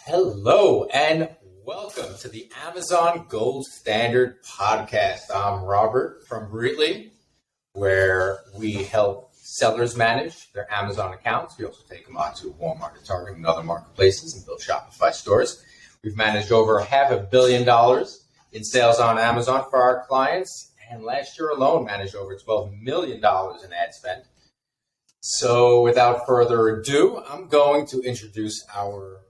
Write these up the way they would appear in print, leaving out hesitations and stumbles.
Hello and welcome to the Amazon Gold Standard Podcast. I'm Robert from Breetly, where we help sellers manage their Amazon accounts. We also take them on to Walmart and Target and other marketplaces and build Shopify stores. We've managed over $500 million in sales on Amazon for our clients, and last year alone managed over $12 million in ad spend. So without further ado, I'm going to introduce our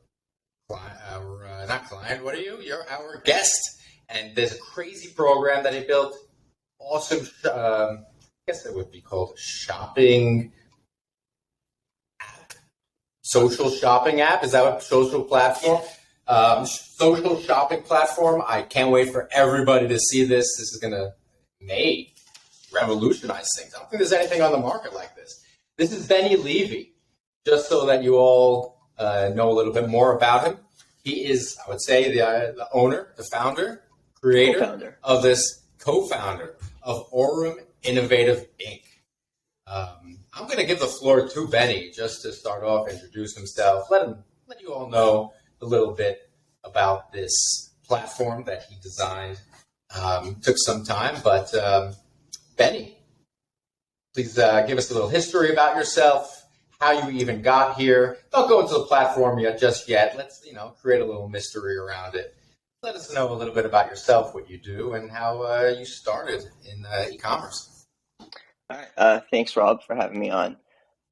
You're our guest. And there's a crazy program that he built. Awesome, I guess it would be called a shopping app. Social shopping app. Is that a social platform? Social shopping platform. I can't wait for everybody to see this. This is going to revolutionize things. I don't think there's anything on the market like this. This is Benny Levy. Just so that you all know a little bit more about him. He is, I would say, the owner, the founder, creator of this, co-founder of Aurum Innovative Inc. I'm going to give the floor to Benny just to start off, introduce himself, let you all know a little bit about this platform that he designed. Took some time, but Benny, please give us a little history about yourself. How you even got here. Don't go into the platform just yet. Let's create a little mystery around it. Let us know a little bit about yourself, what you do, and how you started in e-commerce. All right. Thanks, Rob, for having me on.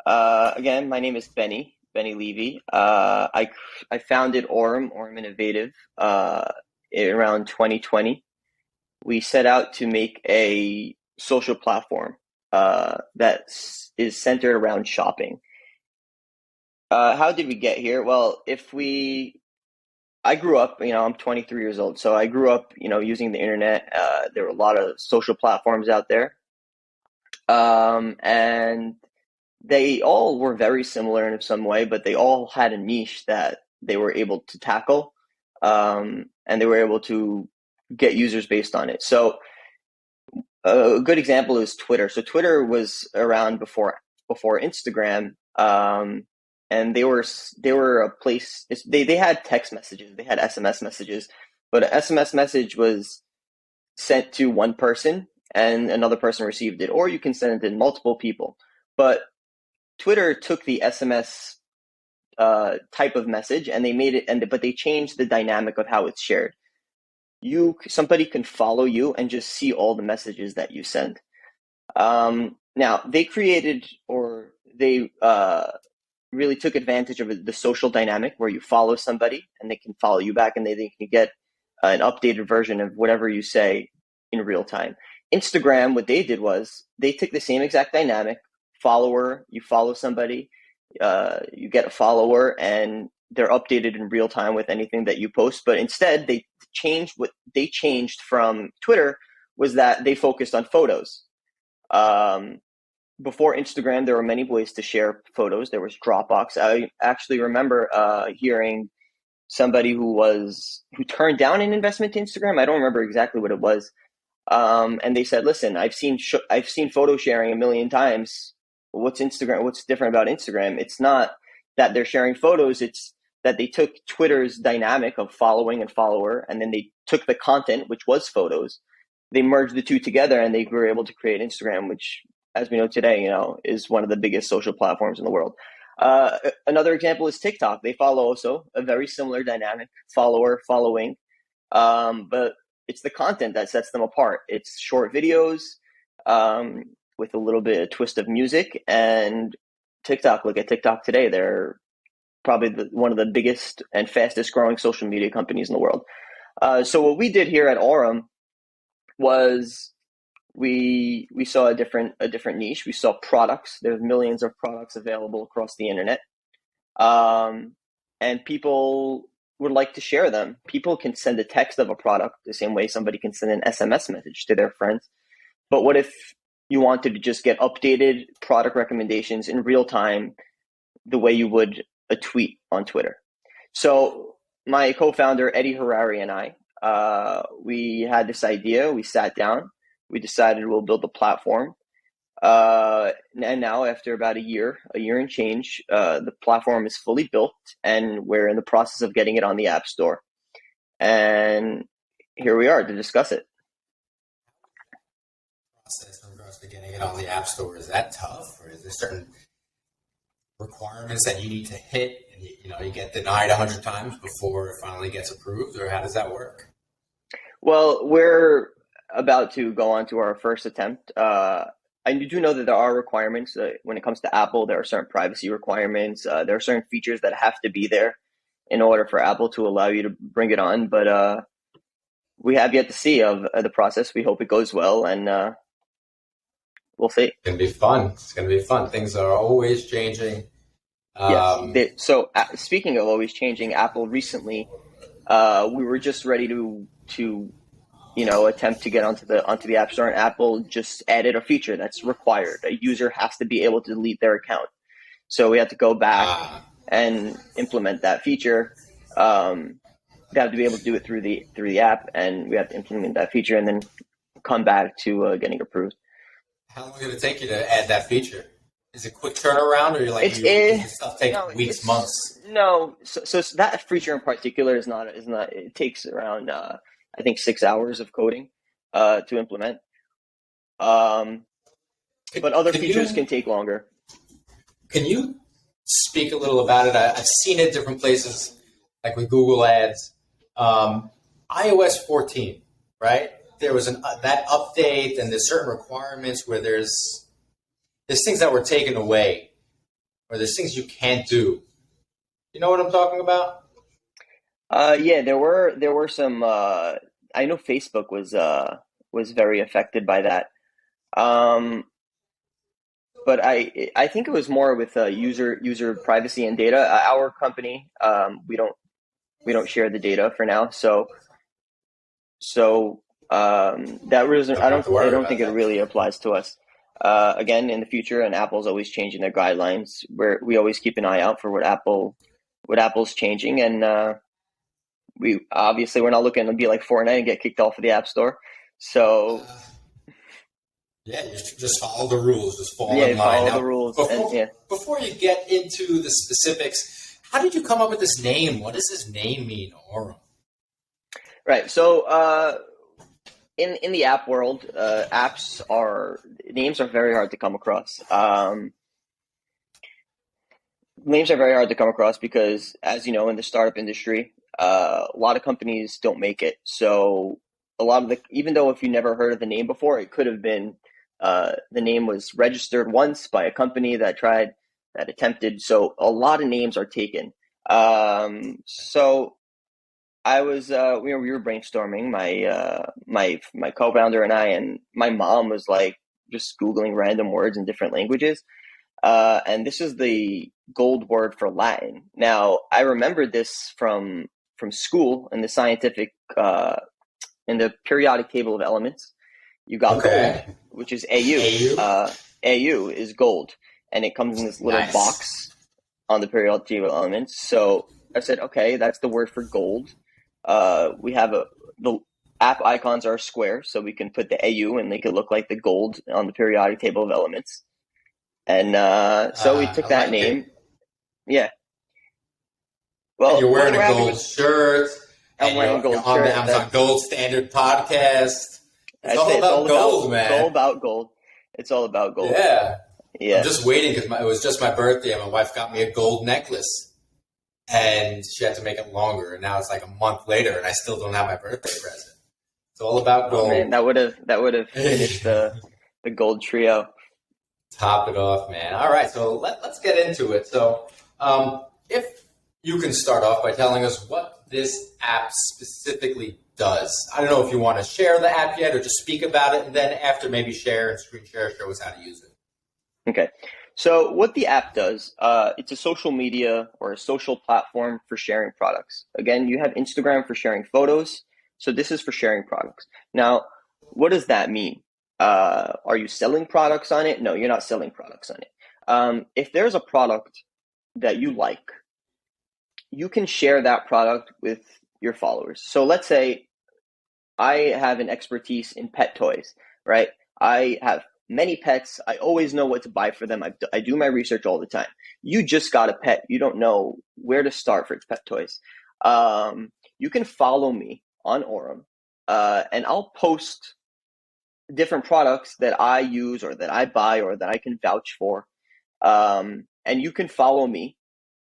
Again, my name is Benny Levy. I founded Aurum Innovative around 2020. We set out to make a social platform that is centered around shopping. How did we get here? Well, I grew up, I'm 23 years old. So I grew up, using the internet. There were a lot of social platforms out there. And they all were very similar in some way, but they all had a niche that they were able to tackle. And they were able to get users based on it. So a good example is Twitter. So Twitter was around before Instagram. And they were a place. They had text messages, they had SMS messages, but an SMS message was sent to one person and another person received it, or you can send it to multiple people. But Twitter took the SMS type of message and they made it, but they changed the dynamic of how it's shared. Somebody can follow you and just see all the messages that you send. Now they created, or they really took advantage of the social dynamic where you follow somebody and they can follow you back and they can get an updated version of whatever you say in real time. Instagram, what they did was they took the same exact dynamic. You follow somebody, you get a follower, and they're updated in real time with anything that you post. But instead, what they changed from Twitter was that they focused on photos. Before Instagram, there were many ways to share photos. There was Dropbox. I actually remember hearing somebody who turned down an investment to Instagram. I don't remember exactly what it was. And they said, "Listen, I've seen photo sharing a million times. What's Instagram? What's different about Instagram? It's not that they're sharing photos. It's that they took Twitter's dynamic of following and follower, and then they took the content, which was photos. They merged the two together, and they were able to create Instagram, which, as we know today, is one of the biggest social platforms in the world. Another example is TikTok. They follow also a very similar dynamic, following, but it's the content that sets them apart. It's short videos with a little bit of twist of music. And TikTok, look at TikTok today. They're probably one of the biggest and fastest growing social media companies in the world. So what we did here at Aurum was we saw a different niche. We saw products. There's millions of products available across the internet. And people would like to share them. People can send a text of a product the same way somebody can send an SMS message to their friends. But what if you wanted to just get updated product recommendations in real time the way you would a tweet on Twitter? So my co-founder, Eddie Harari, and I, we had this idea. We sat down. We decided we'll build a platform. And now, after about a year and change, the platform is fully built, and we're in the process of getting it on the App Store. And here we are to discuss it. Process in regards to getting it on the App Store, is that tough, or is there certain requirements that you need to hit, and you get denied 100 times before it finally gets approved, or how does that work? Well, we're about to go on to our first attempt. I do know that there are requirements when it comes to Apple. There are certain privacy requirements. There are certain features that have to be there in order for Apple to allow you to bring it on. But we have yet to see of the process. We hope it goes well, and we'll see. It's going to be fun. It's going to be fun. Things are always changing. Yes. So speaking of always changing, Apple recently, we were just ready to attempt to get onto the App Store, and Apple just added a feature that's required. A user has to be able to delete their account. So we had to go back and implement that feature. They have to be able to do it through the app, and we have to implement that feature and then come back to getting approved. How long did it take you to add that feature? Is it quick turnaround, or does stuff take weeks, months? No, so that feature in particular is not. It takes around I think 6 hours of coding to implement. But other features can take longer. Can you speak a little about it? I've seen it different places, like with Google Ads. iOS 14, right? There was that update, and there's certain requirements where there's things that were taken away, or there's things you can't do. You know what I'm talking about? Yeah, there were some. I know Facebook was very affected by that. But I think it was more with user privacy and data. Our company, we don't share the data for now, so that reason I don't think it really applies to us. Again, in the future, and Apple's always changing their guidelines. We always keep an eye out for what Apple's changing, and we're not looking to be like Fortnite and get kicked off of the App Store. So yeah, you just follow the rules. Just follow in line. Follow the rules. Before you get into the specifics, how did you come up with this name? What does this name mean, Aurum? Right. So in the app world, names are very hard to come across. Names are very hard to come across because, as you know, in the startup industry, a lot of companies don't make it. So even though if you never heard of the name before, it could have been the name was registered once by a company that attempted. So a lot of names are taken. So I was, we were brainstorming, my co-founder and I, and my mom was like just Googling random words in different languages. And this is the gold word for Latin. Now, I remembered this from school in the scientific, in the periodic table of elements. You got gold, which is AU. AU is gold, and it comes in this little box on the periodic table of elements. So I said, okay, that's the word for gold. We have the app icons are square, so we can put the AU and make it look like the gold on the periodic table of elements. And so we took that name. It. Yeah. Well, and you're wearing a gold shirt. I'm wearing a gold shirt. On the Amazon Gold Standard podcast. It's all about gold, man. It's all about gold. It's all about gold. Yeah. Yeah. I'm just waiting because it was just my birthday, and my wife got me a gold necklace, and she had to make it longer. And now it's like a month later, and I still don't have my birthday present. It's all about gold. Oh, man, that would have finished the gold trio. Top it off, man. All right, so let's get into it. So, if you can start off by telling us what this app specifically does. I don't know if you want to share the app yet or just speak about it, and then after maybe share and screen share, show us how to use it. Okay. So what the app does, it's a social media or a social platform for sharing products. Again, you have Instagram for sharing photos. So this is for sharing products. Now, what does that mean? Are you selling products on it? No, you're not selling products on it. If there's a product that you like, you can share that product with your followers. So let's say I have an expertise in pet toys, right? I have many pets. I always know what to buy for them. I do my research all the time. You just got a pet. You don't know where to start for its pet toys. You can follow me on Aurum, and I'll post different products that I use or that I buy or that I can vouch for. And you can follow me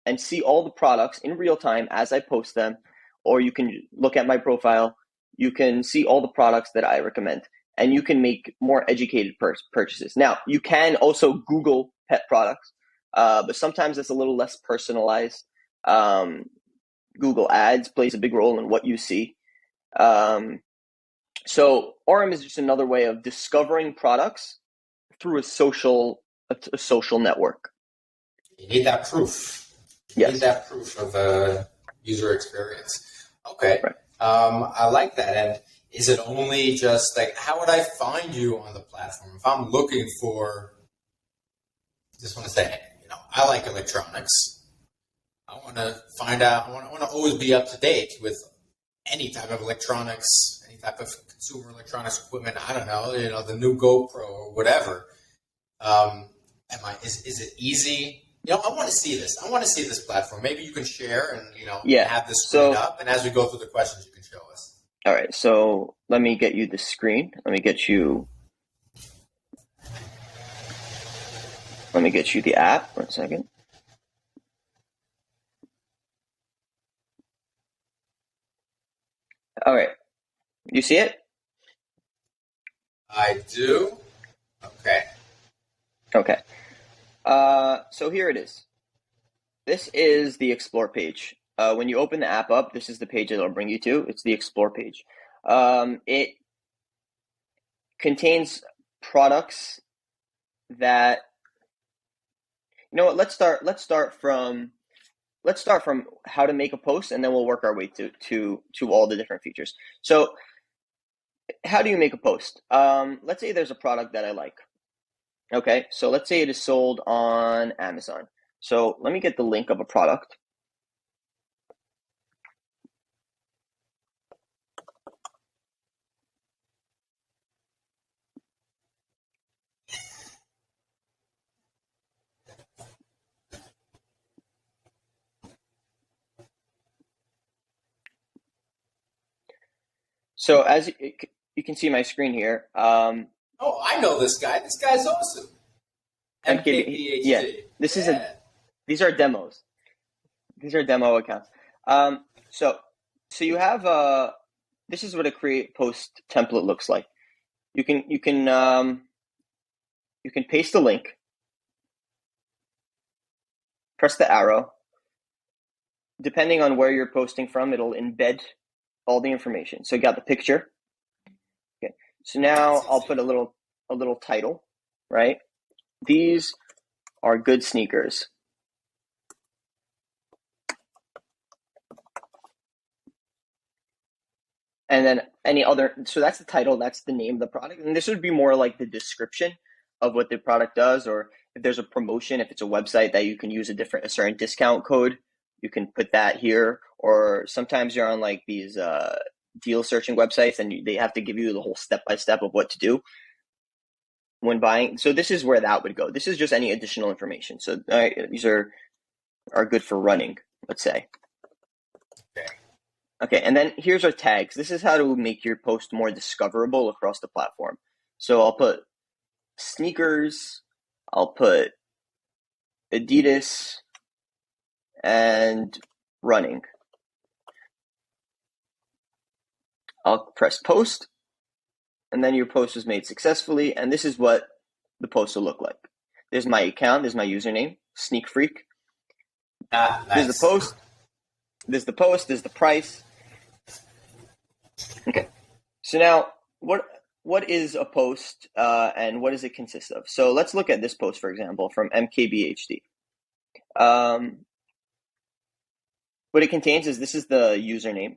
and see all the products in real time as I post them, or you can look at my profile. You can see all the products that I recommend, and you can make more educated purchases. Now, you can also Google pet products, but sometimes it's a little less personalized. Google Ads plays a big role in what you see. So Aurum is just another way of discovering products through a social network. You need that proof. You Yes. need that proof of a user experience. Okay. Right. I like that. And is it only just like, how would I find you on the platform? If I'm looking for, just want to say, I like electronics. I want to find out, I want to always be up to date with any type of electronics, any type of consumer electronics equipment. I don't know, the new GoPro or whatever. Is it easy? I want to see this. I want to see this platform. Maybe you can share and, have this screen up. And as we go through the questions, you can show us. All right. So let me get you the screen. Let me get you the app. 1 second. All right. You see it? I do. Okay. So here it is. This is the Explore page. When you open the app up, this is the page it'll bring you to. It's the Explore page. It contains products that, let's start from how to make a post, and then we'll work our way to all the different features. So how do you make a post? Let's say there's a product that I like. Okay, so let's say it is sold on Amazon. So let me get the link of a product. So as you can see my screen here. I know this guy. This guy's awesome. Mkbhd. Yeah, these are demos. These are demo accounts. So you have this is what a create post template looks like. You can paste the link, press the arrow. Depending on where you're posting from, it'll embed all the information. So you got the picture. Okay. So now I'll put a little title, right? These are good sneakers. And then so that's the title, that's the name of the product. And this would be more like the description of what the product does, or if there's a promotion, if it's a website that you can use a certain discount code, you can put that here. Or sometimes you're on like these deal searching websites and they have to give you the whole step-by-step of what to do when buying. So this is where that would go. This is just any additional information. So these are good for running, let's say. Okay, and then here's our tags. This is how to make your post more discoverable across the platform. So I'll put sneakers, I'll put Adidas, and running. I'll press post, and then your post was made successfully, and this is what the post will look like. There's my account, there's my username, Sneak Freak. Nice. There's the post, there's the price. Okay, so now what is a post and what does it consist of? So let's look at this post, for example, from Mkbhd. What it contains is this is the username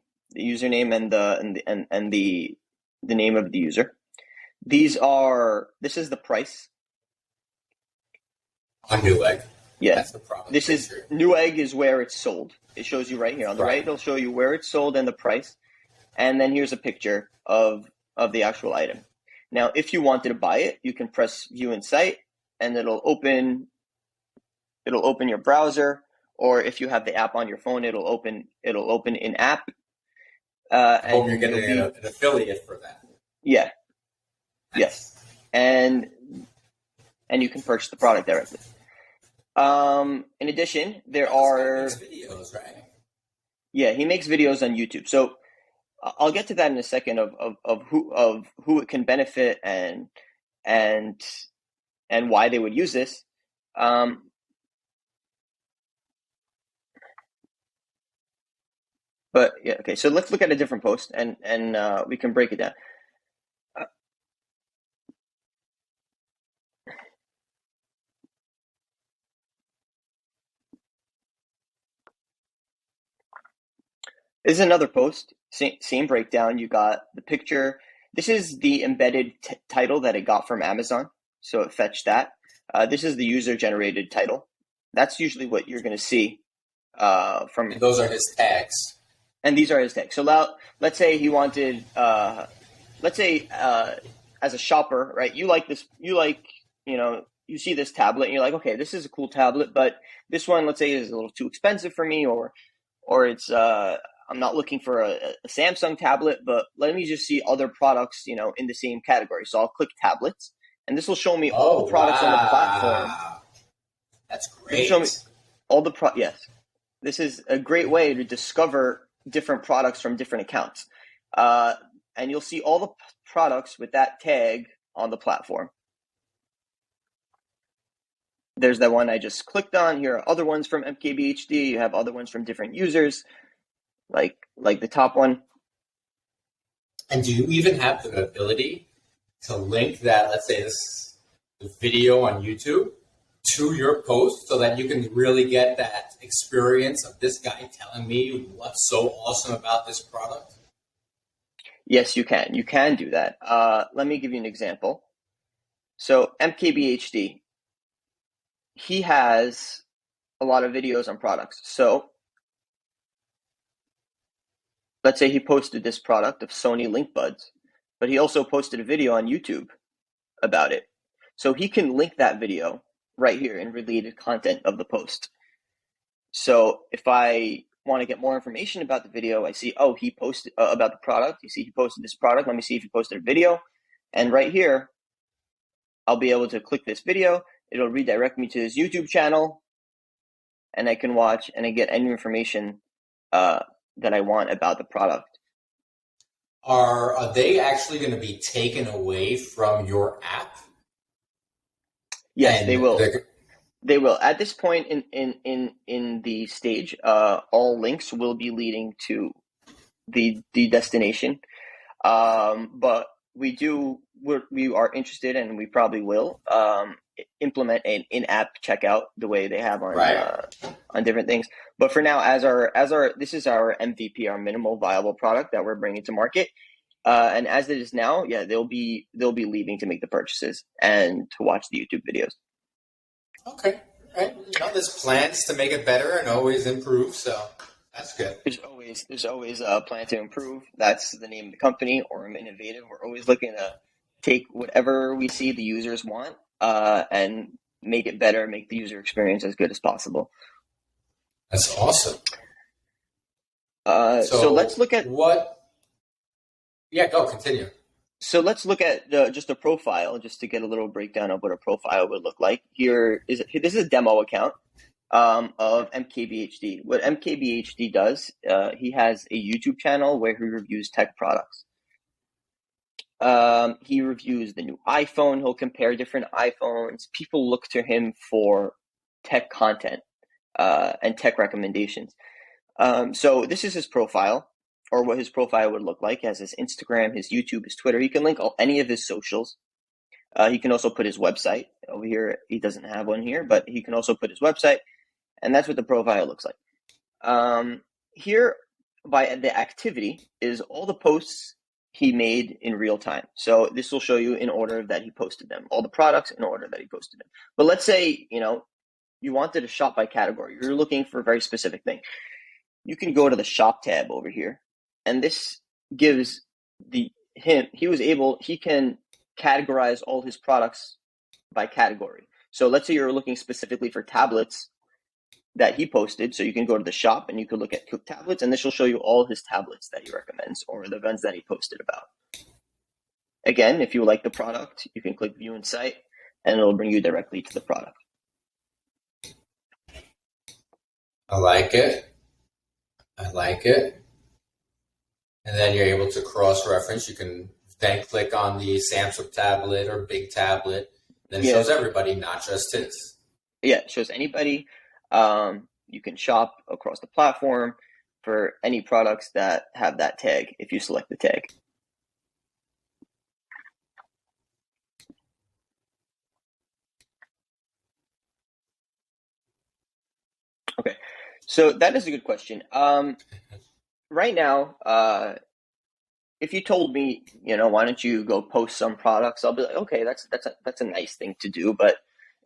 and the name of the user. This is the price. On Newegg. Yeah. That's the problem. This is Newegg is where it's sold. It shows you right here on the right. It'll show you where it's sold and the price. And then here's a picture of the actual item. Now, if you wanted to buy it, you can press View in Site, and it'll open your browser, or if you have the app on your phone, it'll open in app. I hope you're And getting an affiliate for that. Yeah. Nice. Yes. And you can purchase the product directly. In addition, there are This guy makes videos, right? Yeah, he makes videos on YouTube. So I'll get to that in a second of who it can benefit and why they would use this. But yeah, okay. So let's look at a different post and we can break it down. This is another post, same breakdown. You got the picture. This is the embedded title that it got from Amazon. So it fetched that. This is the user-generated title. That's usually what you're going to see from. And those are his tags. And these are his tags. So now, let's say he wanted, as a shopper, right? You like this, you see this tablet and you're like, okay, this is a cool tablet, but this one, let's say, is a little too expensive for me, or it's, I'm not looking for a Samsung tablet, but let me just see other products, in the same category. So I'll click tablets, and this will show me all the products on the platform. That's great. Show me all the yes. This is a great way to discover different products from different accounts. And you'll see all the products with that tag on the platform. There's that one I just clicked on. Here are other ones from Mkbhd. You have other ones from different users, like the top one. And do you even have the ability to link that, let's say this video on YouTube, to your post so that you can really get that experience of this guy telling me what's so awesome about this product? Yes, you can. You can do that. Let me give you an example. So Mkbhd, he has a lot of videos on products. So let's say he posted this product of Sony Link Buds, but he also posted a video on YouTube about it. So he can link that video right here in related content of the post. So if I want to get more information about the video, I see, he posted about the product. You see, he posted this product. Let me see if he posted a video. And right here, I'll be able to click this video. It'll redirect me to his YouTube channel, and I can watch and I get any information that I want about the product. Are they actually going to be taken away from your app? Yes, they will. They will. At this point in the stage, all links will be leading to the destination. But we are interested, and we probably will implement an in-app checkout the way they have on different things. But for now, this is our MVP, our minimal viable product that we're bringing to market. And as it is now, they'll be leaving to make the purchases and to watch the YouTube videos. Okay, right. There's plans to make it better and always improve, so that's good. There's always a plan to improve. That's the name of the company, Aurum Innovative. We're always looking to take whatever we see the users want and make it better, make the user experience as good as possible. That's awesome. So let's look at what. Yeah, go continue. So let's look at just a profile, just to get a little breakdown of what a profile would look like. This is a demo account of Mkbhd. What Mkbhd does, he has a YouTube channel where he reviews tech products. He reviews the new iPhone. He'll compare different iPhones. People look to him for tech content and tech recommendations. So this is his profile, or what his profile would look like. He has his Instagram, his YouTube, his Twitter. He can link any of his socials. He can also put his website over here. He doesn't have one here, but he can also put his website, and that's what the profile looks like. Here, by the activity, is all the posts he made in real time. So this will show you in order that he posted them, all the products in order that he posted them. But let's say, you wanted to shop by category. You're looking for a very specific thing. You can go to the shop tab over here, and this gives he can categorize all his products by category. So let's say you're looking specifically for tablets that he posted. So you can go to the shop and you can look at tablets, and this will show you all his tablets that he recommends or the ones that he posted about. Again, if you like the product, you can click View Insight, and it'll bring you directly to the product. I like it. And then you're able to cross-reference. You can then click on the Samsung tablet or big tablet. Then it shows everybody, not just his. Yeah, it shows anybody. You can shop across the platform for any products that have that tag if you select the tag. Okay, so that is a good question. Right now, if you told me, why don't you go post some products, I'll be like, okay, that's a nice thing to do. But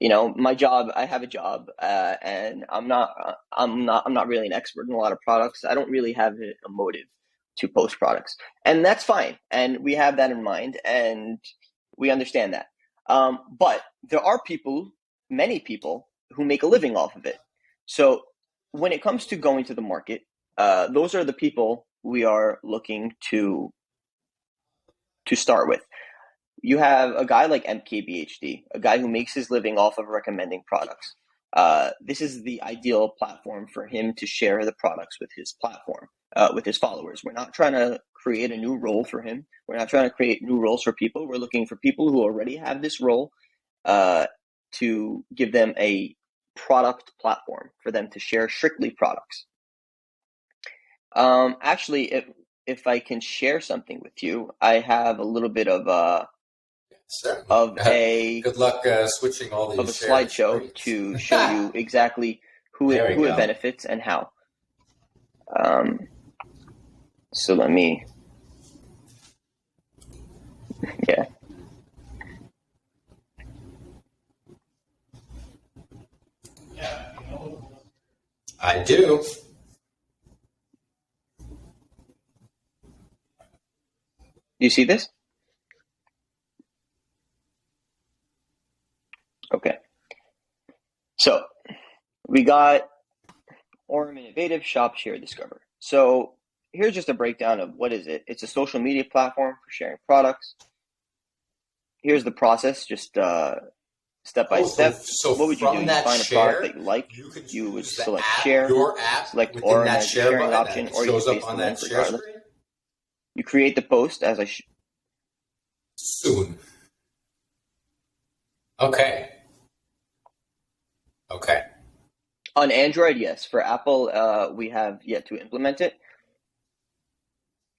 my job, I have a job, and I'm not really an expert in a lot of products. I don't really have a motive to post products, and that's fine. And we have that in mind, and we understand that. But there are many people who make a living off of it. So when it comes to going to the market, those are the people we are looking to start with. You have a guy like Mkbhd, a guy who makes his living off of recommending products. This is the ideal platform for him to share the products with his platform, with his followers. We're not trying to create a new role for him. We're not trying to create new roles for people. We're looking for people who already have this role to give them a product platform for them to share strictly products. Actually, if I can share something with you, I have a little bit of good luck switching all these of a slideshow to show you exactly who it benefits and how. So let me, yeah. I do. Do you see this? Okay. So we got Aurum Innovative, Shop, Share, Discover. So here's just a breakdown of what is it. It's a social media platform for sharing products. Here's the process, just step by step. So what would you do? You find a product that you like. You would select share, select Aurum as the sharing option, or you paste the link regardless. You create the post as I soon. Okay. On Android, yes. For Apple, we have yet to implement it.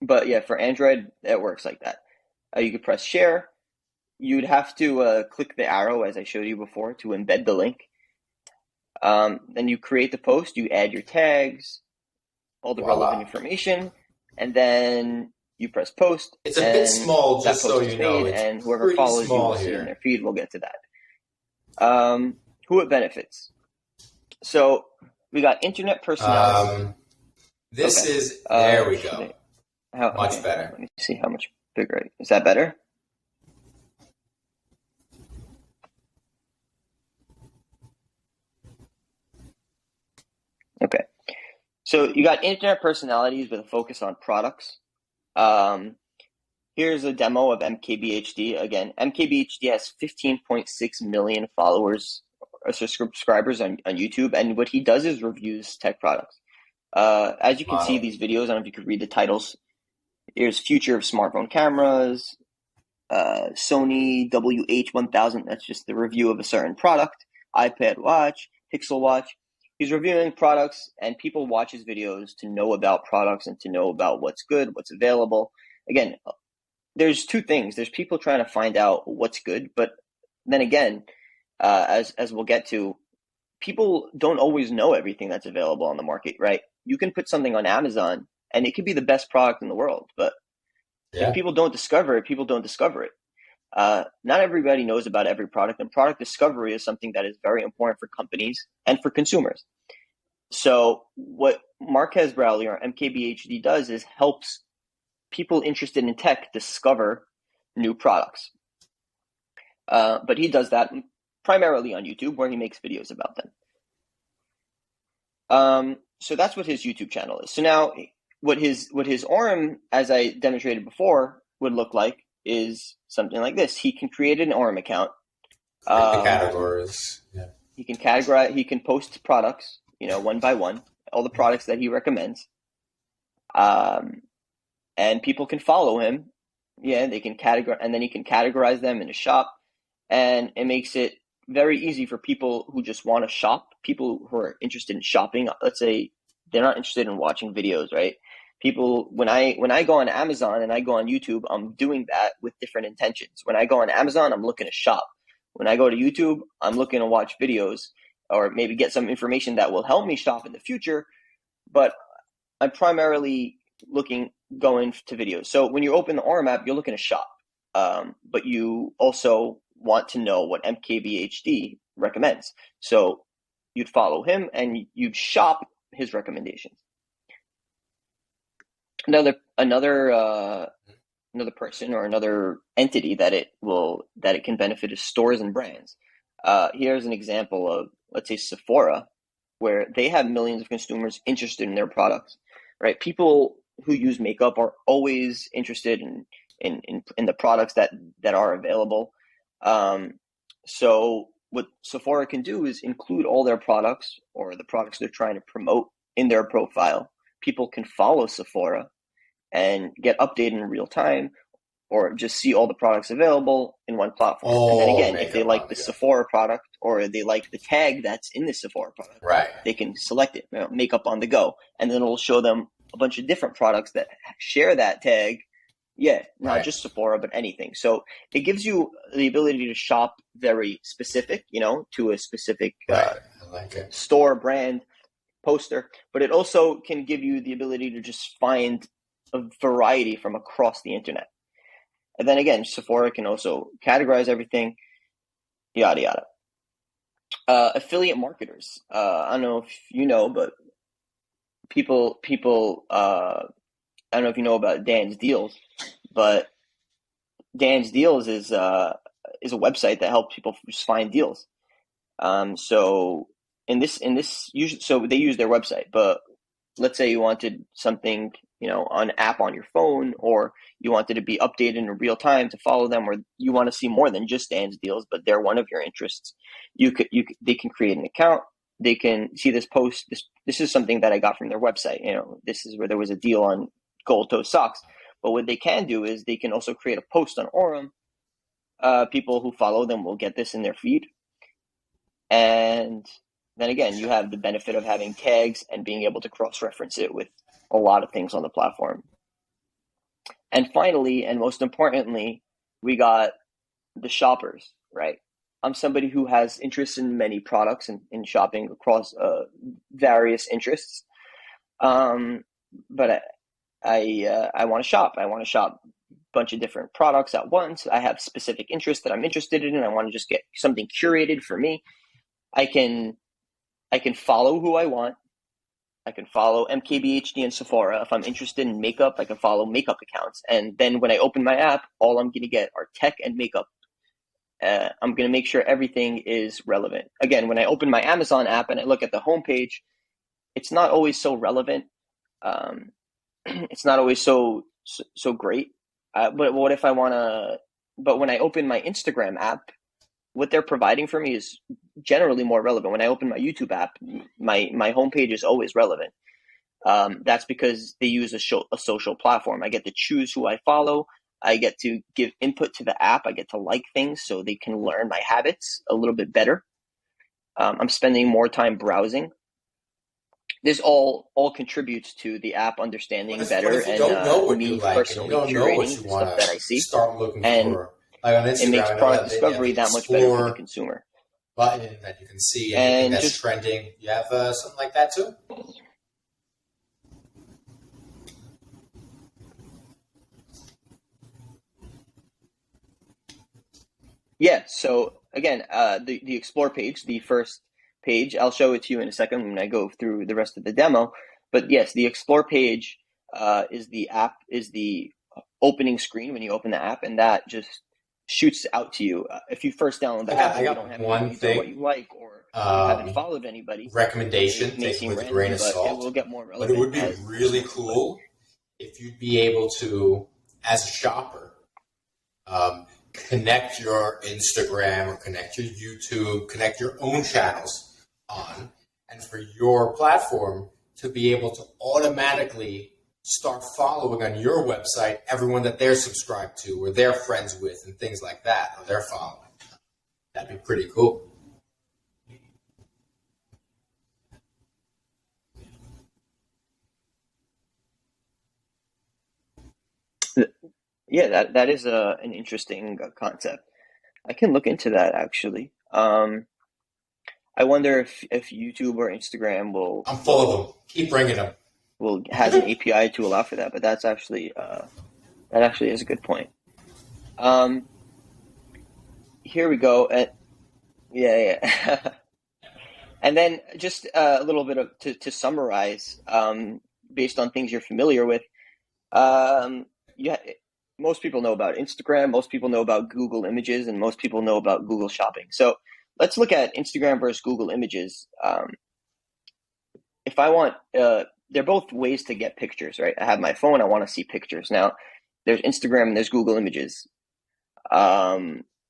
But yeah, for Android, it works like that. You could press share. You'd have to click the arrow, as I showed you before, to embed the link. Then you create the post. You add your tags, all the relevant information, and then you press post. It's a bit small, just so you know. And whoever follows you will see in their feed. We'll get to that. Who it benefits. So we got internet personalities. This is, there we go. Much better. Let me see how much bigger. Is that better? Okay. So you got internet personalities with a focus on products. Here's a demo of Mkbhd. Again, Mkbhd has 15.6 million followers, subscribers on YouTube, and what he does is reviews tech products. As you can see, these videos, I don't know if you could read the titles. Here's future of smartphone cameras, Sony WH-1000, that's just the review of a certain product, iPad watch, Pixel watch. He's reviewing products, and people watch his videos to know about products and to know about what's good, what's available. Again, there's two things. There's people trying to find out what's good, but then again, as we'll get to, people don't always know everything that's available on the market, right? You can put something on Amazon, and it could be the best product in the world, but if people don't discover it, people don't discover it. Not everybody knows about every product, and product discovery is something that is very important for companies and for consumers. So what Marquez Brownlee or Mkbhd does is helps people interested in tech discover new products. But he does that primarily on YouTube, where he makes videos about them. So that's what his YouTube channel is. So now what his Aurum, as I demonstrated before, would look like is something like this. He can create an Aurum account. The categories. Yeah. He can categorize. He can post products, one by one, all the products that he recommends. And people can follow him. Yeah, they can categorize, and then he can categorize them in a shop, and it makes it very easy for people who just want to shop, people who are interested in shopping. Let's say they're not interested in watching videos, right? People, when I go on Amazon and I go on YouTube, I'm doing that with different intentions. When I go on Amazon, I'm looking to shop. When I go to YouTube, I'm looking to watch videos or maybe get some information that will help me shop in the future. But I'm primarily going to videos. So when you open the Aurum app, you're looking to shop. But you also want to know what Mkbhd recommends. So you'd follow him and you'd shop his recommendations. Another person or another entity that it can benefit is stores and brands. Here's an example of, let's say, Sephora, where they have millions of consumers interested in their products, right? People who use makeup are always interested in the products that are available. So what Sephora can do is include all their products or the products they're trying to promote in their profile. People can follow Sephora and get updated in real time, or just see all the products available in one platform. And then again, if they like the Sephora product or they like the tag that's in the Sephora product, right, they can select it, makeup on the go, and then it'll show them a bunch of different products that share that tag. Yeah, not just Sephora, but anything. So it gives you the ability to shop very specific, to a specific store, brand, poster, but it also can give you the ability to just find a variety from across the internet. And then again, Sephora can also categorize everything, yada, yada. Affiliate marketers. I don't know if you know, but people, I don't know if you know about Dan's Deals, but Dan's Deals is a website that helps people just find deals. So in this, so they use their website, but let's say you wanted something, an app on your phone, or you wanted to be updated in real time to follow them, or you want to see more than just Dan's Deals, but they're one of your interests. They can create an account. They can see this post. This is something that I got from their website. This is where there was a deal on gold toe socks. But what they can do is they can also create a post on Aurum. People who follow them will get this in their feed. And then again, you have the benefit of having tags and being able to cross-reference it with a lot of things on the platform. And finally, and most importantly, we got the shoppers, right? I'm somebody who has interests in many products and in shopping across various interests. But I want to shop. I want to shop a bunch of different products at once. I have specific interests that I'm interested in, and I want to just get something curated for me. I can follow who I want. I can follow Mkbhd and Sephora. If I'm interested in makeup, I can follow makeup accounts. And then when I open my app, all I'm going to get are tech and makeup. I'm going to make sure everything is relevant. Again, when I open my Amazon app and I look at the homepage, it's not always so relevant. It's not always so great. But what if I want to? But when I open my Instagram app, what they're providing for me is generally more relevant. When I open my YouTube app, my homepage is always relevant. That's because they use a social platform. I get to choose who I follow. I get to give input to the app. I get to like things so they can learn my habits a little bit better. I'm spending more time browsing. This all contributes to the app understanding better, and me personally curating stuff that I see. Start looking and for. Like on Instagram, it makes product discovery that much better for the consumer. Button that you can see anything that's trending. You have something like that too? Yeah. So again, the explore page, the first page, I'll show it to you in a second when I go through the rest of the demo. But yes, the explore page is the opening screen when you open the app, and that just shoots out to you. If you first download the app and you don't have any one reads on what thing, you like, or you haven't followed anybody, recommendation, it may take it seem with a grain random, of but it salt. will get more But it relevant would be as really person goes by. cool if you'd be able to, as a shopper, connect your Instagram or connect your YouTube, connect your own channels on, and for your platform to be able to automatically start following on your website everyone that they're subscribed to or they're friends with and things like that, or they're following. That'd be pretty cool. Yeah, that is an interesting concept. I can look into that actually. I wonder if YouTube or Instagram I'm full of them. Keep bringing them. will has an API to allow for that, but that's actually that actually is a good point. Um, Here we go. Yeah, yeah. And then just a little bit of to summarize, based on things you're familiar with. Yeah, most people know about Instagram, most people know about Google Images, and most people know about Google Shopping. So let's look at Instagram versus Google Images. If I want, they're both ways to get pictures, right? I have my phone, I want to see pictures. Now, there's Instagram and there's Google Images.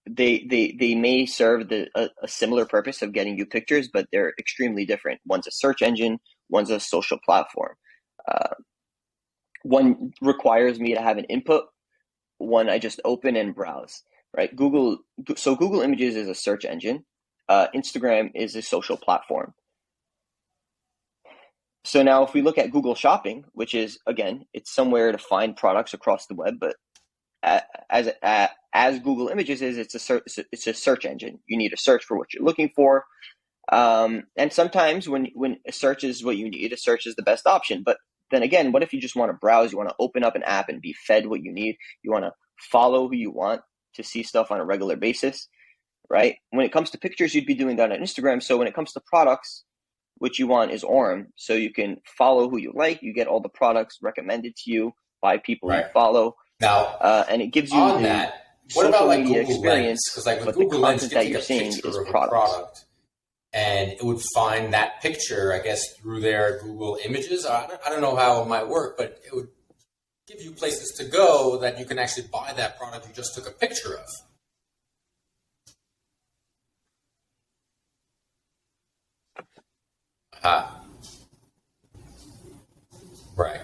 They may serve a similar purpose of getting you pictures, but they're extremely different. One's a search engine, one's a social platform. One requires me to have an input, one I just open and browse, right? So Google Images is a search engine. Instagram is a social platform. So now if we look at Google Shopping, which is, again, it's somewhere to find products across the web, but as Google Images is, it's a search engine. You need to search for what you're looking for. And sometimes when a search is what you need, a search is the best option. But then again, what if you just want to browse? You want to open up an app and be fed what you need. You want to follow who you want to see stuff on a regular basis, right? When it comes to pictures, you'd be doing that on Instagram. So when it comes to products, what you want is Aurum. So you can follow who you like. You get all the products recommended to you by people you Right. follow. Now, And it gives you on the that, what about social like media Google Lens? experience, Because like with but the Google Lens, you content can that take you're a seeing picture is of a products. product, and it would find that picture, I guess, through their Google Images. I don't know how it might work, but it would give you places to go that you can actually buy that product you just took a picture of. Ah, right.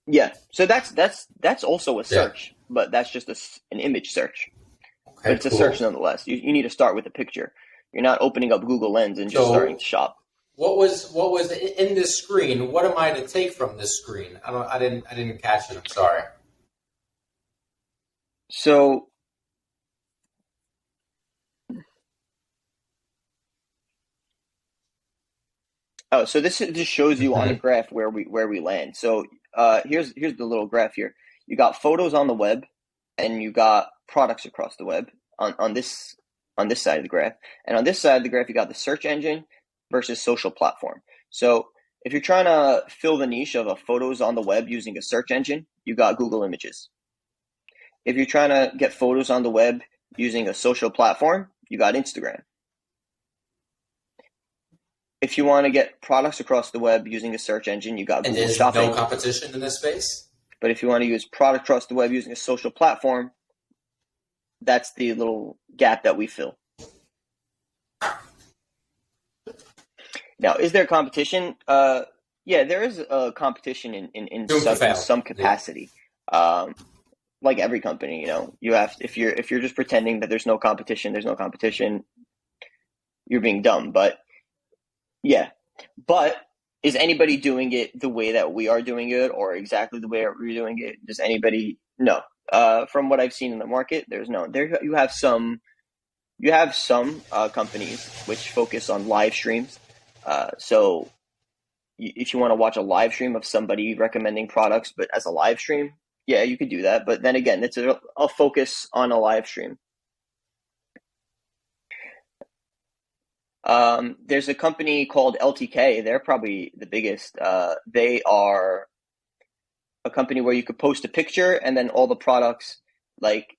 Yeah, so that's also a Yeah. search, but that's just an image search. But Okay, it's a search cool. nonetheless. You need to start with a picture. You're not opening up Google Lens and just starting So to shop. what was in this screen? What am I to take from this screen? I didn't catch it. I'm sorry. So so this just shows you on a Mm-hmm. graph where we land. So here's the little graph here. You got photos on the web, and you got products across the web on this side of the graph. And on this side of the graph, you got the search engine versus social platform. So if you're trying to fill the niche of a photos on the web using a search engine, you got Google Images. If you're trying to get photos on the web using a social platform, you got Instagram. If you want to get products across the web using a search engine, you got And Google there's Shopping. no competition in this space? But if you want to use product across the web using a social platform, that's the little gap that we fill. Now, is there competition? Yeah, there is a competition in some capacity. Yeah. Like every company, you have if you're just pretending that there's no competition, you're being dumb. But yeah, but is anybody doing it the way that we are doing it, or exactly the way we're doing it? Does anybody? No. From what I've seen in the market, there's no. There you have some companies which focus on live streams. So if you want to watch a live stream of somebody recommending products, but as a live stream, yeah, you could do that. But then again, it's a focus on a live stream. There's a company called LTK. They're probably the biggest. They are a company where you could post a picture and then all the products, like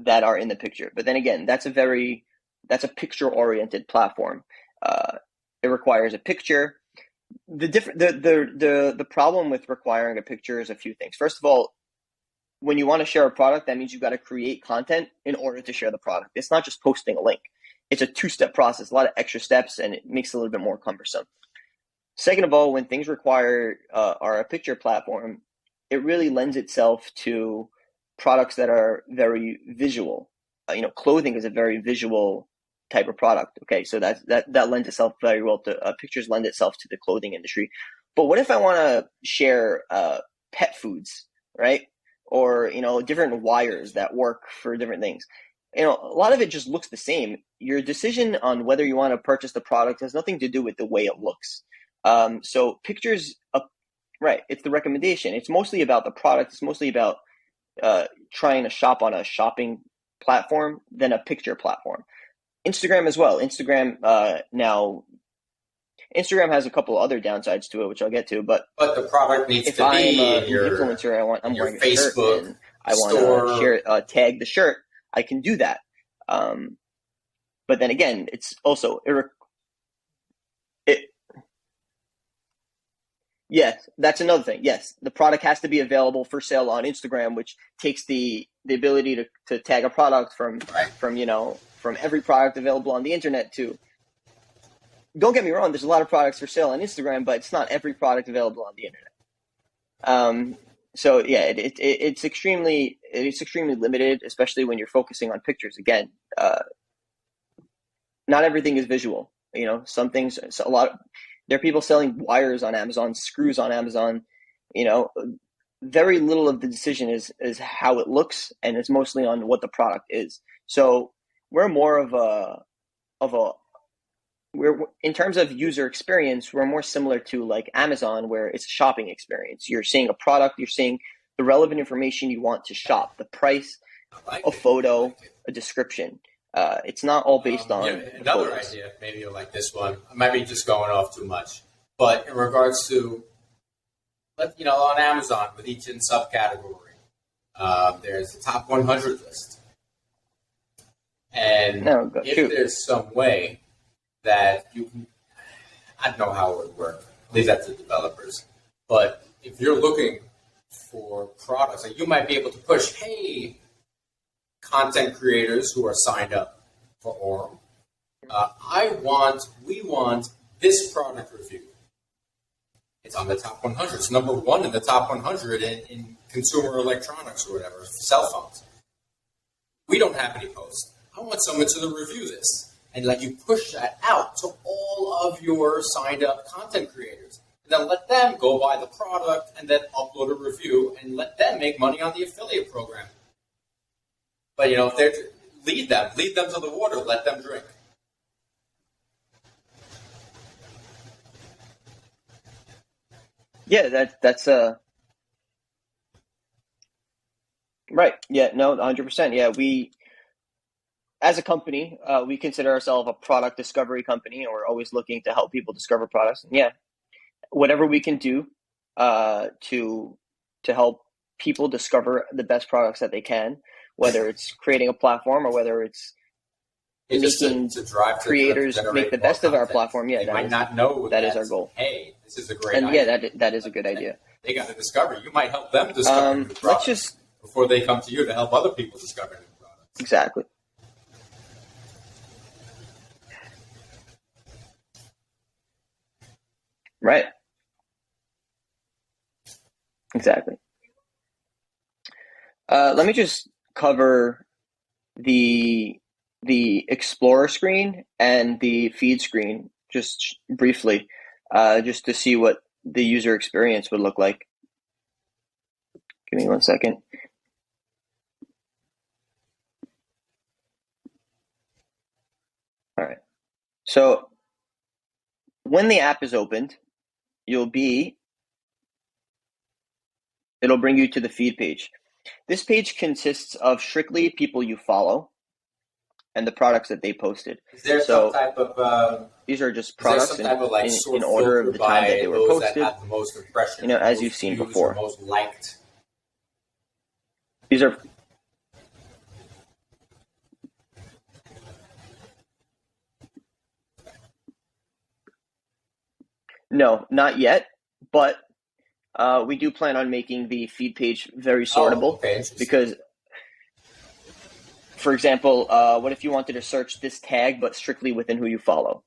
that are in the picture. But then again, that's a picture-oriented platform. It requires a picture. The problem with requiring a picture is a few things. First of all, when you want to share a product, that means you've got to create content in order to share the product. It's not just posting a link. It's a two-step process, a lot of extra steps, and it makes it a little bit more cumbersome. Second of all, when things are a picture platform, it really lends itself to products that are very visual. Clothing is a very visual type of product. Okay, so that lends itself very well to pictures. Lend itself to the clothing industry. But what if I want to share pet foods, right? Or different wires that work for different things. A lot of it just looks the same. Your decision on whether you want to purchase the product has nothing to do with the way it looks. So pictures, right? It's the recommendation. It's mostly about the product. It's mostly about trying to shop on a shopping platform than a picture platform. Instagram as well. Instagram has a couple other downsides to it, which I'll get to. But the product needs if to I'm be an influencer, I'm wearing a shirt Facebook and I want to share tag the shirt, I can do that. But then again, it's also yes, that's another thing. Yes, the product has to be available for sale on Instagram, which takes the ability to tag a product from every product available on the internet to. Don't get me wrong, there's a lot of products for sale on Instagram, but it's not every product available on the internet. So yeah, it's extremely limited, especially when you're focusing on pictures. Again, not everything is visual. Some things, there are people selling wires on Amazon, screws on Amazon. Very little of the decision is how it looks, and it's mostly on what the product is. So we're more we're in terms of user experience, we're more similar to like Amazon, where it's a shopping experience. You're seeing a product, you're seeing the relevant information you want to shop, the price, a photo, a description. It's not all based on another photos. idea. Maybe you like this one. I might be just going off too much, but in regards to, on Amazon with each subcategory, there's a top 100 list, and there's some way that you can, I don't know how it would work. Leave that to developers. But if you're looking for products, like you might be able to push, hey, content creators who are signed up for Aurum, we want this product review. It's on the top 100. It's number one in the top 100 in consumer electronics or whatever, cell phones. We don't have any posts. I want someone to review this. And you push that out to all of your signed up content creators. And then let them go buy the product and then upload a review and let them make money on the affiliate program. But if they're lead them to the water, let them drink. Yeah, that's right. Yeah, no, 100%. Yeah, we as a company, we consider ourselves a product discovery company, and we're always looking to help people discover products. And yeah, whatever we can do to help people discover the best products that they can, whether it's creating a platform or whether it's making to drive creators make the best of our platform. Yeah, they might not know that is our goal. Hey, this is a great idea. And yeah, that is a good idea. They got to discover. You might help them discover new products before they come to you to help other people discover new products. Exactly. Right. Exactly. Let me just cover the Explorer screen and the feed screen just briefly, just to see what the user experience would look like. Give me 1 second. All right. So when the app is opened, it'll bring you to the feed page. This page consists of strictly people you follow and the products that they posted. Is there some type of these are just products in order of the time that they were posted. That have the most impressions, as you've seen before. Most liked. These are No, not yet, but we do plan on making the feed page very sortable. Okay, interesting. Because, for example, what if you wanted to search this tag but strictly within who you follow?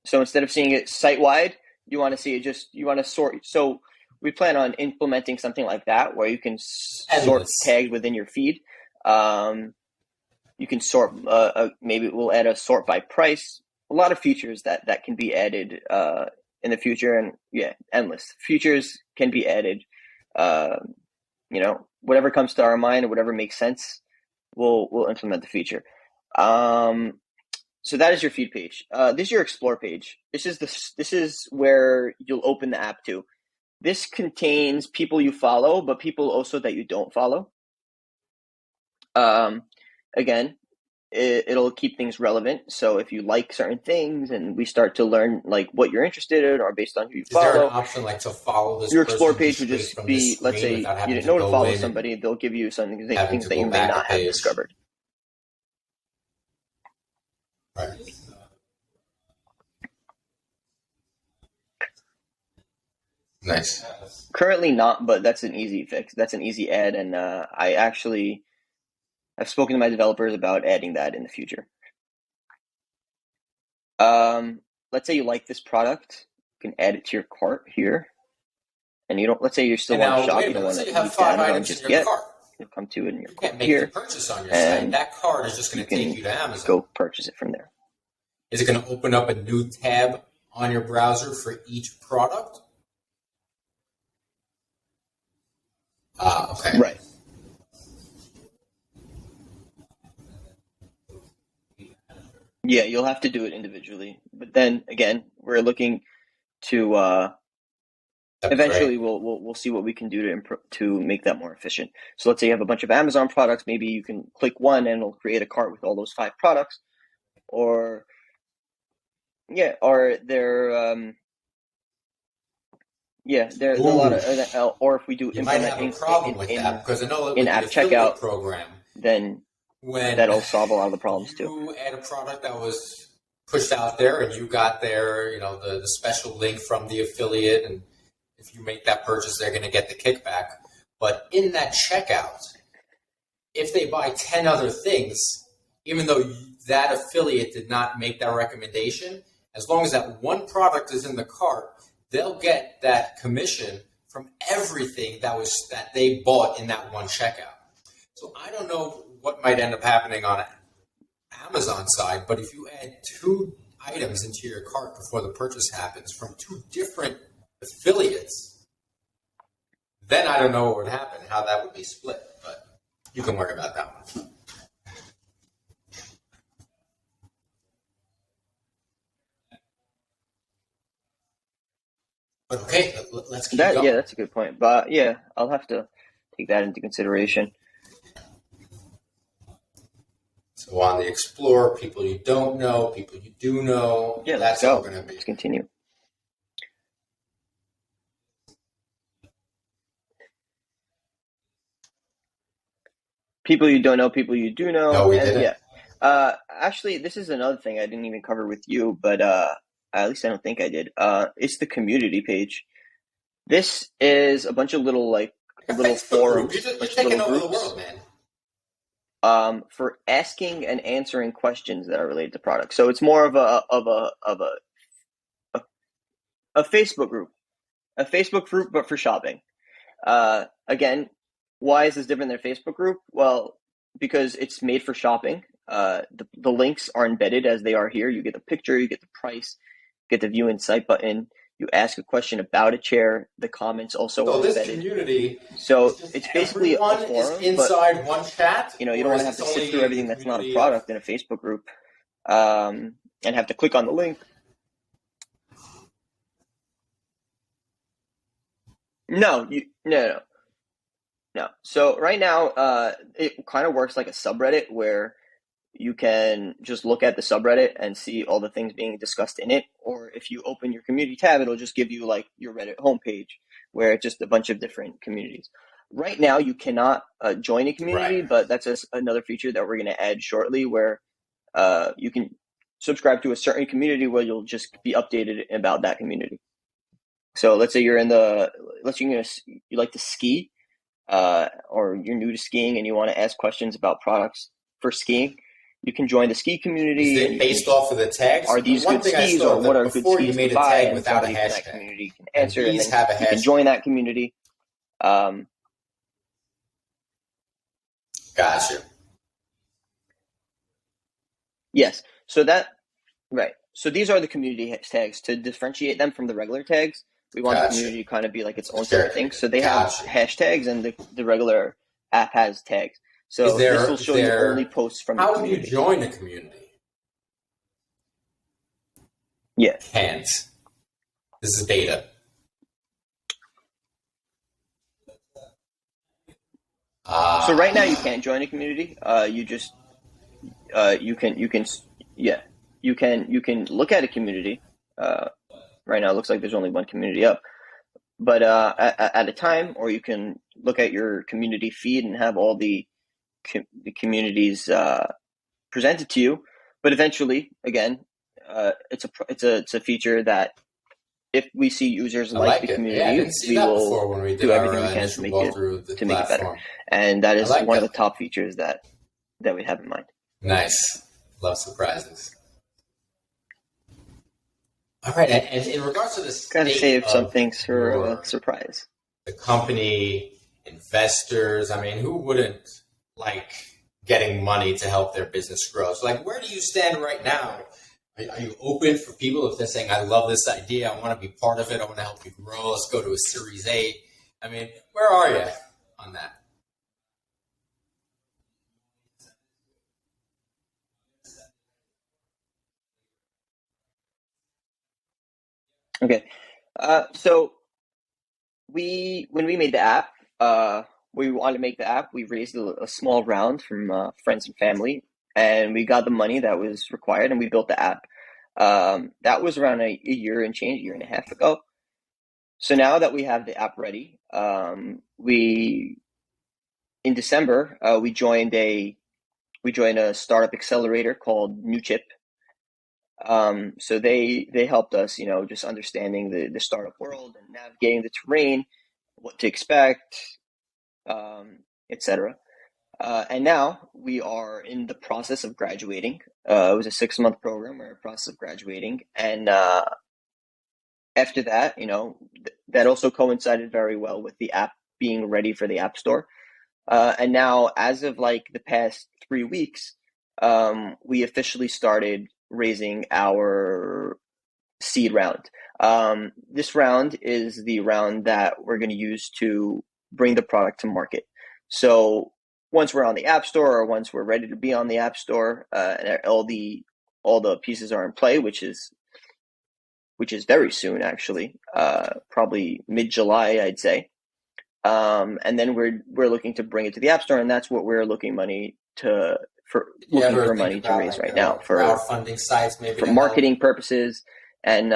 So instead of seeing it site-wide, you want to see it you want to sort. So we plan on implementing something like that where you can sort tagged within your feed. You can sort, maybe we'll add a sort by price. A lot of features that can be added in the future, and endless features can be added. Whatever comes to our mind or whatever makes sense, we'll implement the feature. So that is your feed page. This is your explore page. This is where you'll open the app to. This contains people you follow, but people also that you don't follow. Again, it'll keep things relevant. So if you like certain things and we start to learn like what you're interested in or based on who you follow. Is there an option like to follow this? Your explore page would just be, let's say you didn't know to follow somebody, they'll give you some things that you may not have discovered. Right. Nice. Currently not, but that's an easy fix. That's an easy add, and I've spoken to my developers about adding that in the future. Let's say you like this product, you can add it to your cart here, and you don't. Let's say you still want to shop, you don't want to have 5 items just in your yet. cart. You'll come to it in your You cart can't make here, the purchase on your site. That card is just going to take you to Amazon. Go purchase it from there. Is it going to open up a new tab on your browser for each product? Okay. Right. Yeah, you'll have to do it individually. But then again, we're looking to eventually we'll see what we can do to make that more efficient. So let's say you have a bunch of Amazon products, maybe you can click one and it'll create a cart with all those 5 products, or there are a lot of, or if we do implement a problem with that, because I know in-app checkout program, then that'll solve a lot of the problems too. You add a product that was pushed out there, and you got their, the special link from the affiliate, and if you make that purchase, they're going to get the kickback. But in that checkout, if they buy 10 other things, even though that affiliate did not make that recommendation, as long as that one product is in the cart, they'll get that commission from everything that they bought in that one checkout. So I don't know what might end up happening on Amazon side, but if you add 2 items into your cart before the purchase happens from 2 different affiliates, then I don't know what would happen, how that would be split, but you can worry about that one. But okay, let's keep going. Yeah, that's a good point. But yeah, I'll have to take that into consideration. So on the Explorer, people you don't know, people you do know. Yeah, that's all going to be. Let's continue. People you don't know, people you do know. No, we didn't. Yeah. Actually, this is another thing I didn't even cover with you, but at least I don't think I did. It's the community page. This is a bunch of little forums. You're taking over the world, man. For asking and answering questions that are related to products. So it's more of a Facebook group. A Facebook group, but for shopping. Again, why is this different than a Facebook group? Well, because it's made for shopping. The links are embedded as they are here. You get the picture, you get the price, you get the view insight button. You ask a question about a chair. The comments also are embedded. This community. So it's basically a forum, is inside one chat. You don't want to have to sit through everything that's not a product in a Facebook group, and have to click on the link. No. So right now, it kind of works like a subreddit where you can just look at the subreddit and see all the things being discussed in it. Or if you open your community tab, it'll just give you like your Reddit homepage where it's just a bunch of different communities. Right now, you cannot join a community, but that's another feature that we're going to add shortly where you can subscribe to a certain community where you'll just be updated about that community. So let's say you like to ski, or you're new to skiing and you want to ask questions about products for skiing. You can join the ski community. Is it based off of the tags? Are these good skis, or what are good skis to buy? And somebody from that community can answer, and then you can join that community. Gotcha. Yes. Right. So these are the community tags. To differentiate them from the regular tags, we want the community to kind of be like its own separate thing. So they have hashtags, and the regular app has tags. So this will show you only posts from the community. How would you join a community? Yeah. Can't. This is beta. So right now you can't join a community. You can look at a community. Right now it looks like there's only one community up, but at a time, or you can look at your community feed and have all the communities presented to you. But eventually, again, it's a feature that if we see users like the community, we will do everything we can to make it better. And that is one of the top features that we have in mind. Nice. Love surprises. All right. And in regards to this, kind of save some things for a surprise. The company, investors, I mean, who wouldn't like getting money to help their business grow? So, like, where do you stand right now? Are you open for people if they're saying, I love this idea, I want to be part of it, I want to help you grow, let's go to a Series A? I mean, where are you on that? Okay. So when we made the app, we wanted to make the app, we raised a small round from friends and family, and we got the money that was required, and we built the app. That was around a year and change, year and a half ago. So now that we have the app ready, in December we joined a startup accelerator called Newchip. So they helped us, just understanding the startup world and navigating the terrain, what to expect, etc. And now we are in the process of graduating. It was a 6-month program. We're in the process of graduating. And after that, that also coincided very well with the app being ready for the App Store. And now, as of like the past 3 weeks, we officially started raising our seed round. This round is the round that we're going to use to bring the product to market. So once we're on the App Store, or once we're ready to be on the App Store, and all the pieces are in play, which is very soon, actually, probably mid-July, I'd say. And then we're looking to bring it to the App Store, and that's what we're looking for money to raise right now for crowdfunding sites, maybe for marketing purposes, and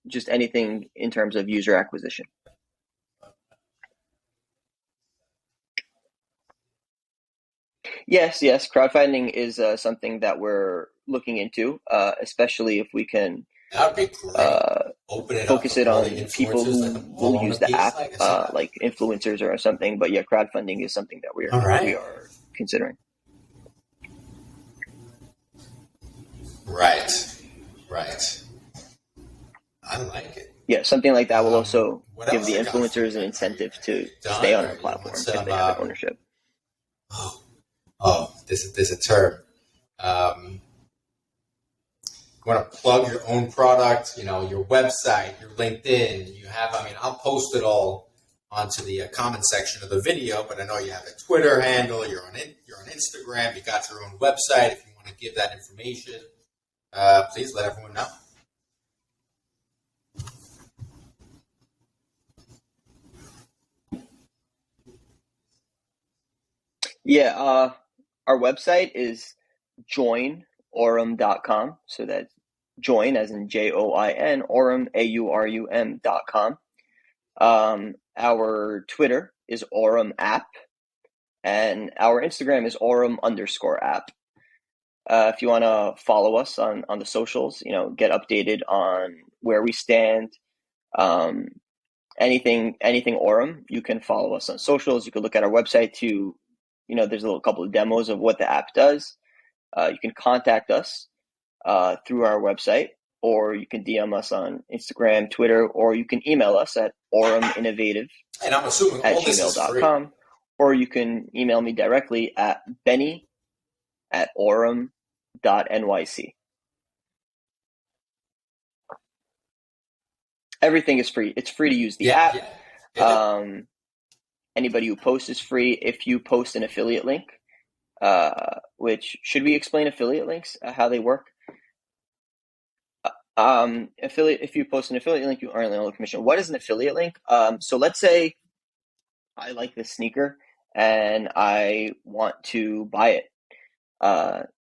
just anything in terms of user acquisition. Yes, crowdfunding is something that we're looking into, especially if we can focus it on people who will use the app, like influencers or something. But yeah, crowdfunding is something that we are considering. Right. I like it. Yeah, something like that will also give the influencers an incentive to stay on our platform if they have ownership. There's a term. You want to plug your own product, your website, your LinkedIn. I'll post it all onto the comment section of the video, but I know you have a Twitter handle, you're on Instagram, you got your own website. If you want to give that information, please let everyone know. Yeah, our website is joinaurum.com. So that's join as in JOIN, Aurum, AURUM.com. Our Twitter is Aurum app, and our Instagram is Aurum_app. If you want to follow us on the socials, get updated on where we stand. Anything Aurum, you can follow us on socials. You can look at our website to, there's a couple of demos of what the app does. You can contact us through our website, or you can DM us on Instagram, Twitter, or you can email us at auruminnovative And I'm assuming at all this is free. gmail.com, or you can email me directly at benny@aurum.nyc. Everything is free. It's free to use the app. Anybody who posts is free. If you post an affiliate link, which, should we explain affiliate links, how they work? If you post an affiliate link, you earn a little commission. What is an affiliate link? So let's say I like this sneaker and I want to buy it.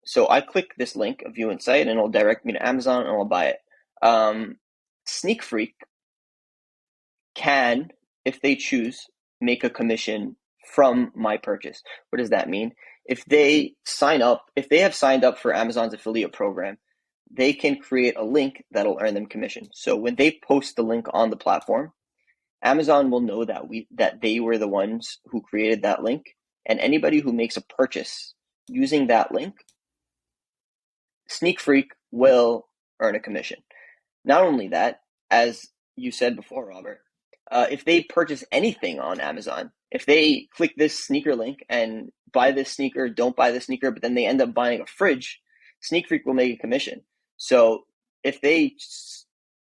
So I click this link, a view in site, and it'll direct me to Amazon and I'll buy it. Sneak Freak can, if they choose, make a commission from my purchase. What does that mean? If they have signed up for Amazon's affiliate program, they can create a link that'll earn them commission. So when they post the link on the platform, Amazon will know that they were the ones who created that link, and anybody who makes a purchase using that link, Sneak Freak will earn a commission. Not only that, as you said before, Robert, if they purchase anything on Amazon, if they click this sneaker link and buy this sneaker, don't buy the sneaker, but then they end up buying a fridge, Sneak Freak will make a commission. So if they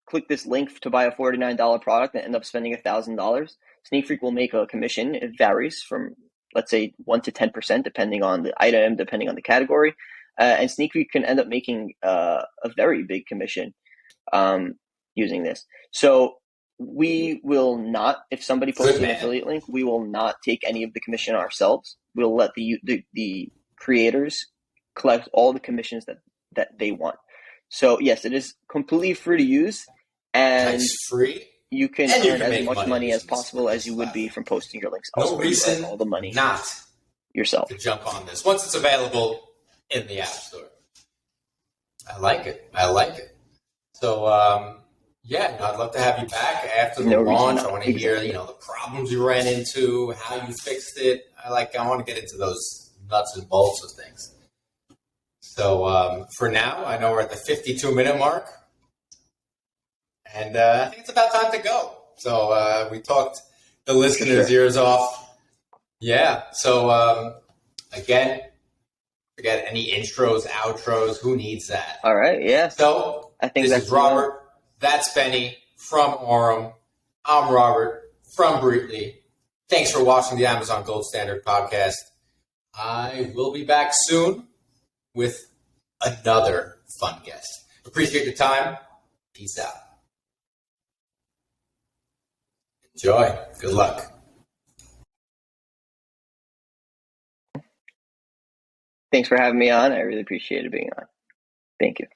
click this link to buy a $49 product and end up spending $1,000, Sneak Freak will make a commission. It varies from, let's say, 1 to 10%, depending on the item, depending on the category. And Sneak Freak can end up making a very big commission using this. So we will not, if somebody posts an affiliate link, we will not take any of the commission ourselves. We'll let the creators collect all the commissions that they want. So yes, it is completely free to use, and it's free. You can earn as much money as possible as you would be from posting your links. No reason all the money not yourself to jump on this once it's available in the App Store. I like it. So, I'd love to have you back after the launch. I want to hear, the problems you ran into, how you fixed it. I want to get into those nuts and bolts of things. So, for now, I know we're at the 52-minute mark, and I think it's about time to go. So, we talked the listeners' ears off. Yeah. So, again, forget any intros, outros. Who needs that? All right. Yeah. So, I think this is Robert. That's Benny from Aurum. I'm Robert from Breetly. Thanks for watching the Amazon Gold Standard podcast. I will be back soon with another fun guest. Appreciate your time. Peace out. Enjoy. Good luck. Thanks for having me on. I really appreciated being on. Thank you.